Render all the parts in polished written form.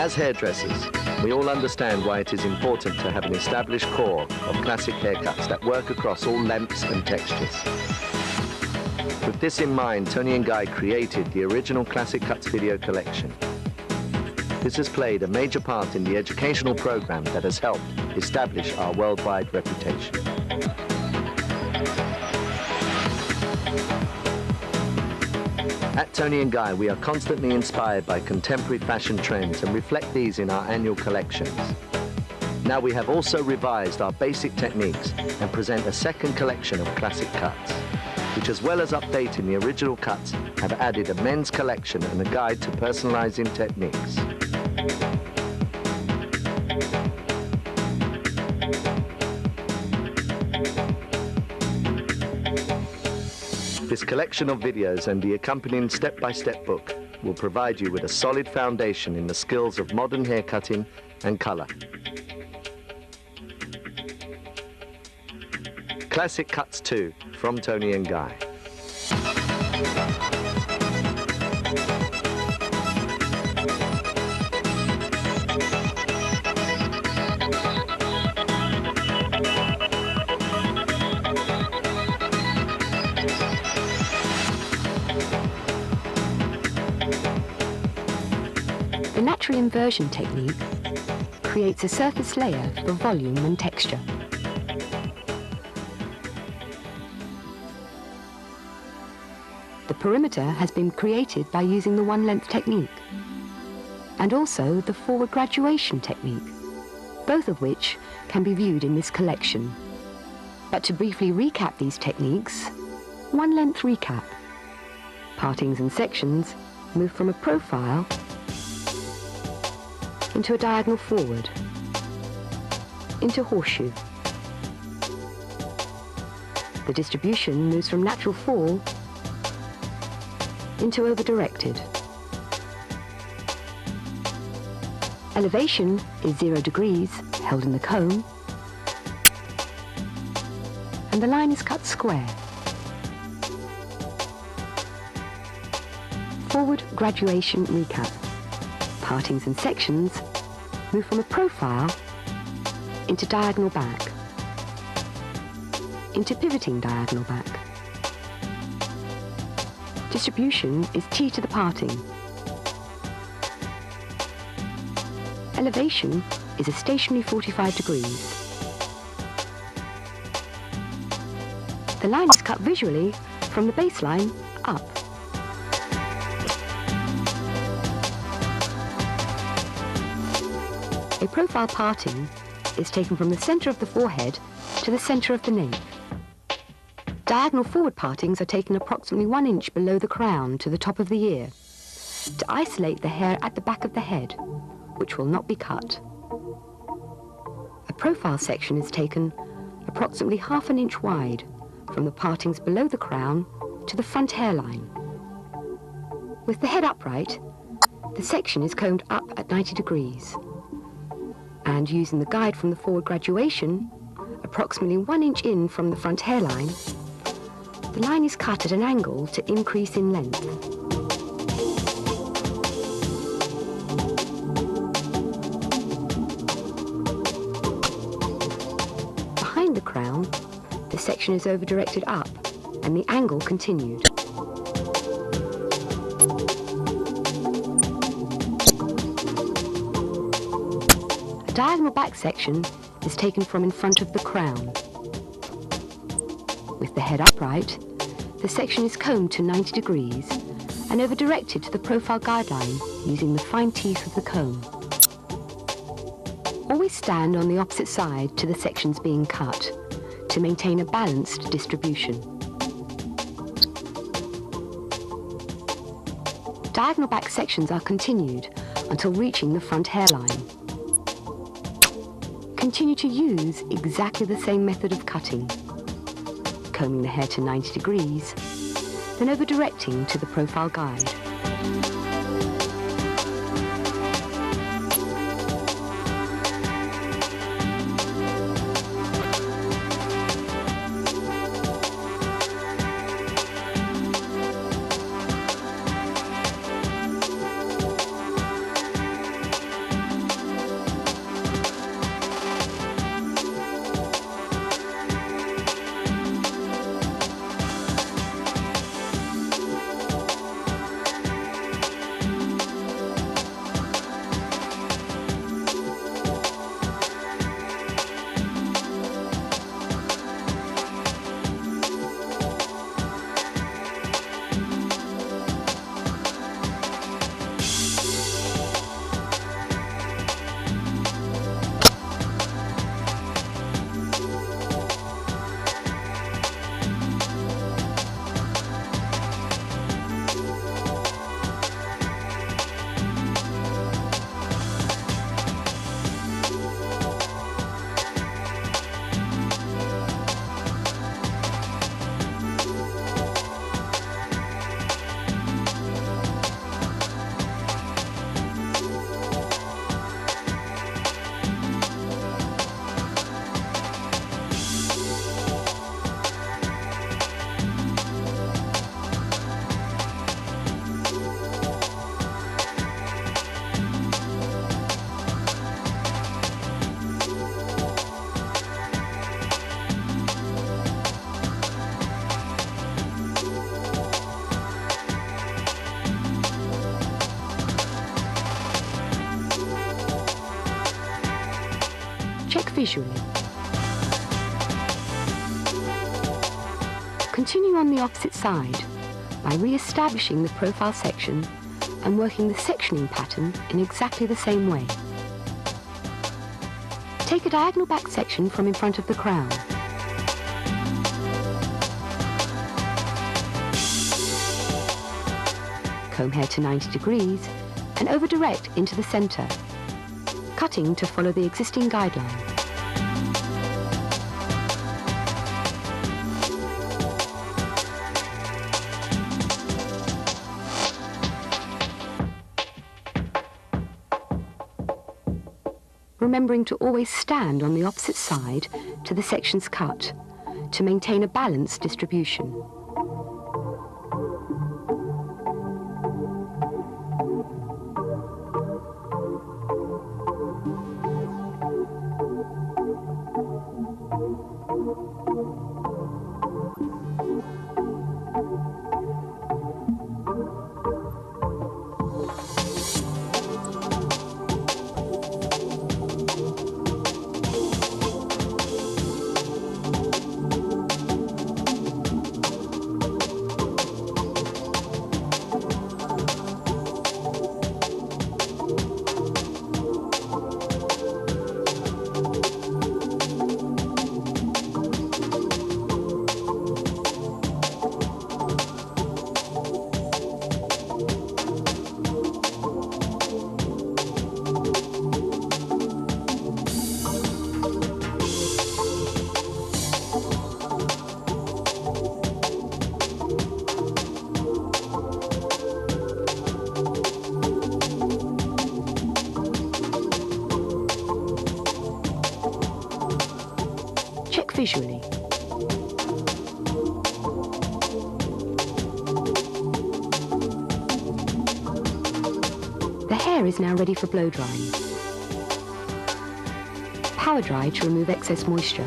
As hairdressers, we all understand why it is important to have an established core of classic haircuts that work across all lengths and textures. With this in mind, Tony and Guy created the original Classic Cuts video collection. This has played a major part in the educational program that has helped establish our worldwide reputation. At Tony and Guy, we are constantly inspired by contemporary fashion trends and reflect these in our annual collections. Now we have also revised our basic techniques and present a second collection of classic cuts, which, as well as updating the original cuts, have added a men's collection and a guide to personalizing techniques. This collection of videos and the accompanying step-by-step book will provide you with a solid foundation in the skills of modern haircutting and color. Classic Cuts 2 from Tony and Guy. The natural inversion technique creates a surface layer for volume and texture. The perimeter has been created by using the one-length technique, and also the forward graduation technique, both of which can be viewed in this collection. But to briefly recap these techniques, one-length recap. Partings and sections move from a profile into a diagonal forward, into horseshoe. The distribution moves from natural fall into over-directed. Elevation is 0 degrees, held in the comb, and the line is cut square. Forward graduation recap. Partings and sections move from a profile into diagonal back, into pivoting diagonal back. Distribution is T to the parting. Elevation is a stationary 45 degrees. The line is cut visually from the baseline up. A profile parting is taken from the centre of the forehead to the centre of the nape. Diagonal forward partings are taken approximately 1 inch below the crown to the top of the ear to isolate the hair at the back of the head, which will not be cut. A profile section is taken approximately ½ an inch wide from the partings below the crown to the front hairline. With the head upright, the section is combed up at 90 degrees. And using the guide from the forward graduation, approximately 1 inch in from the front hairline, the line is cut at an angle to increase in length. Behind the crown, the section is over-directed up and the angle continued. A diagonal back section is taken from in front of the crown. With the head upright, the section is combed to 90 degrees and over-directed to the profile guideline using the fine teeth of the comb. Always stand on the opposite side to the sections being cut to maintain a balanced distribution. Diagonal back sections are continued until reaching the front hairline. Continue to use exactly the same method of cutting, combing the hair to 90 degrees, then over-directing to the profile guide. visually. Continue on the opposite side by re-establishing the profile section and working the sectioning pattern in exactly the same way. Take a diagonal back section from in front of the crown. Comb hair to 90 degrees and over direct into the center, cutting to follow the existing guideline. Remembering to always stand on the opposite side to the sections cut to maintain a balanced distribution. Check visually. The hair is now ready for blow drying. Power dry to remove excess moisture.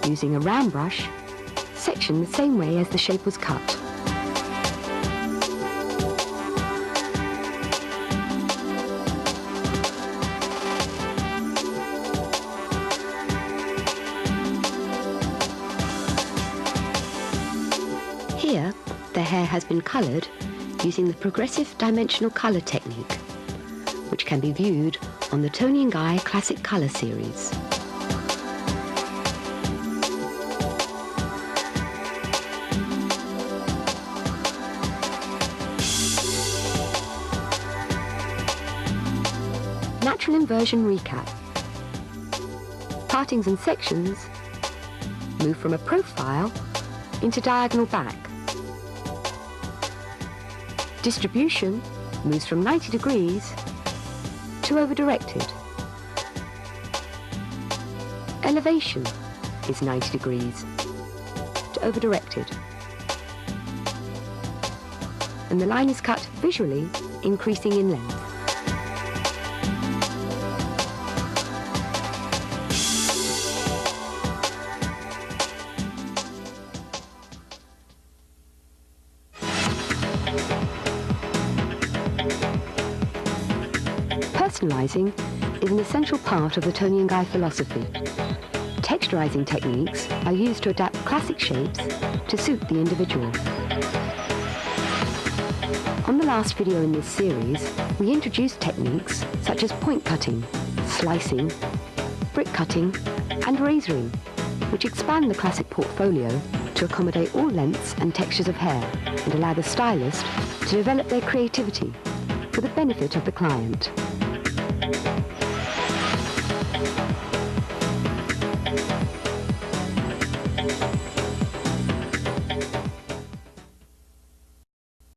Using a round brush, section the same way as the shape was cut. Here, the hair has been coloured using the progressive dimensional colour technique, which can be viewed on the Toni & Guy Classic Colour series. Natural inversion recap. Partings and sections move from a profile into diagonal back. Distribution moves from 90 degrees to over-directed. Elevation is 90 degrees to over-directed. And the line is cut visually, increasing in length. Personalising is an essential part of the Toni & Guy philosophy. Texturising techniques are used to adapt classic shapes to suit the individual. On the last video in this series, we introduced techniques such as point cutting, slicing, brick cutting and razoring, which expand the classic portfolio to accommodate all lengths and textures of hair and allow the stylist to develop their creativity for the benefit of the client.